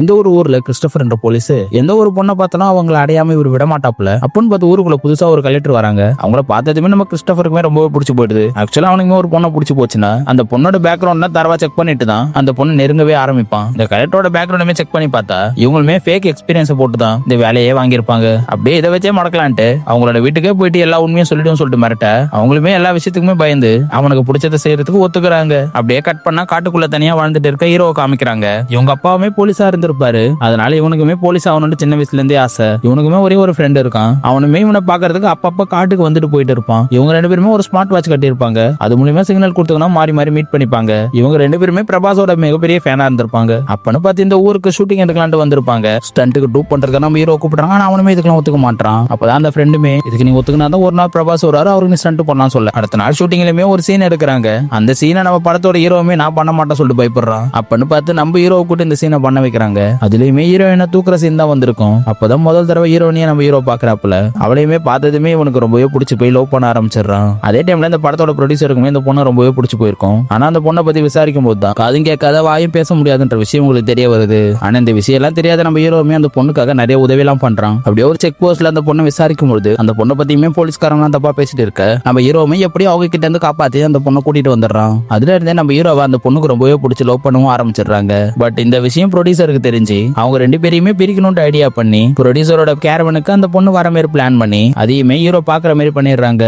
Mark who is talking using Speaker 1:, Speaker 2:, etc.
Speaker 1: இந்த ஒரு ஊர்ல கிறிஸ்டோபர் என்ற போலீஸ் எந்த ஒரு பொண்ணை பார்த்தாலும் அவங்களை அடையாம இவர் விட மாட்டாப்புல. அப்படின்னு பார்த்து ஊருக்குள்ள புதுசா ஒரு கலெக்டர் வராங்க. அவங்கள பார்த்ததுமே நம்ம கிறிஸ்டோபருக்குமே ரொம்ப பிடிச்சி போயிடுது. ஆக்சுவலா அவனுக்குமே ஒரு பொண்ணை பிடிச்சி போச்சுன்னா அந்த பொண்ணோட பேக்ரவுண்ட் தரவா செக் பண்ணிட்டு தான் அந்த பொண்ணு நெருங்கவே ஆரம்பிப்பான். இந்த கலெக்டரோட பேக்ரவுண்டுமே செக் பண்ணி பார்த்தா இவங்களுமே ஃபேக் எக்ஸ்பீரியன்ஸ் போட்டு தான் இந்த வேலையே வாங்கியிருப்பாங்க. அப்படியே இதை வச்சே மடக்கலான்ட்டு அவங்களோட வீட்டுக்கே போயிட்டு எல்லா உண்மையும் சொல்லிட்டு மிரட்ட அவங்களுமே எல்லா விஷயத்துக்குமே பயந்து அவனுக்கு பிடிச்சதை செய்யறதுக்கு ஒத்துக்கிறாங்க. அப்படியே கட் பண்ணா காட்டுக்குள்ள தனியா வாழ்ந்துட்டு இருக்க ஹீரோவை காமிக்கிறாங்க. இவங்க அப்பாவுமே போலீஸா இருந்திருப்பாரு. அதனால இவனுக்குமே போலீஸ் ஆகணும்னு சின்ன வயசுல இருந்தே ஆசை. இவனுக்குமே ஒரே ஒரு ஃப்ரெண்ட் இருக்கான். அவனுமே இவனை பாக்குறதுக்கு அப்பப்ப காட்டுக்கு வந்துட்டு போயிட்டு இருப்பான். இவங்க ரெண்டு பேருமே ஒரு ஸ்மார்ட் வாட்ச் கட்டி இருப்பாங்க. அது மூலமா சிக்னல் கொடுத்தோம்னா மாறி மாறி மீட் பண்ணிப்பாங்க. இவங்க ரெண்டு பேருமே பிரபாஸோட மிகப்பெரிய ஃபேனா இருந்திருப்பாங்க. அப்பன்னு பார்த்து இந்த ஊருக்கு ஷூட்டிங் எடுக்கலான்ட்டு வந்திருப்பாங்க. ஸ்டண்ட்டுக்கு டூப் பண்றதுக்கு நம்ம ஹீரோ கூப்பிடுறாங்க. ஆனா அவனுமே இதுக்கெல்லாம் ஒத்துக்க மாட்டான். அப்பதான் அந்த ஃப்ரெண்டுமே இதுக்கு நீ ஒத்துக்கினா தான் ஒரு நாள் பிரபாஸ் வராரு, அவருக்கு நீ ஸ்டண்ட் பண்ணலாம் சொல்ல. அடுத்த நாள் ஷூட்டிங்லயுமே ஒரு சீன் எடுக்கிறாங்க. அந்த சீனை நம்ம படத்தோட ஹீரோவுமே நான் பண்ண மாட்டேன் சொல்லிட்டு பயப்படுறான். அப்பன்னு பார்த்து நம்ம ஹீரோவை கூட்டு இந்த சீனை பண்ண வைக்கிறாங்க. அதுலயுமே ஹீரோயினை தூக்குற சீன் தான் வந்திருக்கும். அப்பதான் முதல் தடவை ஹீரோயினியை நம்ம ஹீரோ பாக்குறாப்புல. அவளையுமே பார்த்ததுமே இவனுக்கு ரொம்பவே பிடிச்சி போய் லவ் பண்ண ஆரம்பிச்சிடறான். அதே டைம்ல இந்த படத்தோட ப்ரொடியூசருக்குமே இந்த பொண்ணு ரொம்பவே பிடிச்சி போயிருக்கும். ஆனா அந்த பொண்ணை பத்தி விசாரிக்கும் போது தான் காதும் கேட்காத வாயும் பேச முடியாதுன்ற விஷயம் உங்களுக்கு தெரிய வருது. ஆனா இந்த விஷயம் எல்லாம் தெரியாத நம்ம ஹீரோவுமே அந்த பொண்ணுக்காக நிறைய உதவி எல்லாம் பண்றான். அப்படியே ஒரு செக் போஸ்ட்ல அந்த பொண்ணை விசாரிக்கும் போது அந்த பொண்ணை பத்தியுமே போலீஸ்காரங்க தப்பா பேசிட்டு இருக்க நம்ம ஹீரோவுமே எப்படியும் அவங்க கிட்ட இருந்து காப்பாத்தி அந்த பொண்ணை கூட்டிட்டு வந்துடுறான். அதுல இருந்தே நம்ம ஹீரோவை அந்த பொண்ணுக்கு ரொம்பவே பிடிச்சி லவ் பண்ணவும் ஆரம்பிச்சிடுறாங்க. பட் இந்த விஷயம் ப்ரொடியூசருக்கு தெரிஞ்சு அவங்க ரெண்டு பேரையுமே பிரிக்கணும்னு ஐடியா பண்ணி ப்ரொடியூசரோட கேரவனுக்கு அந்த பொண்ணு வர மாதிரி பிளான் பண்ணி அதையுமே ஹீரோ பாக்குற மாதிரி பண்ணிடுறாங்க.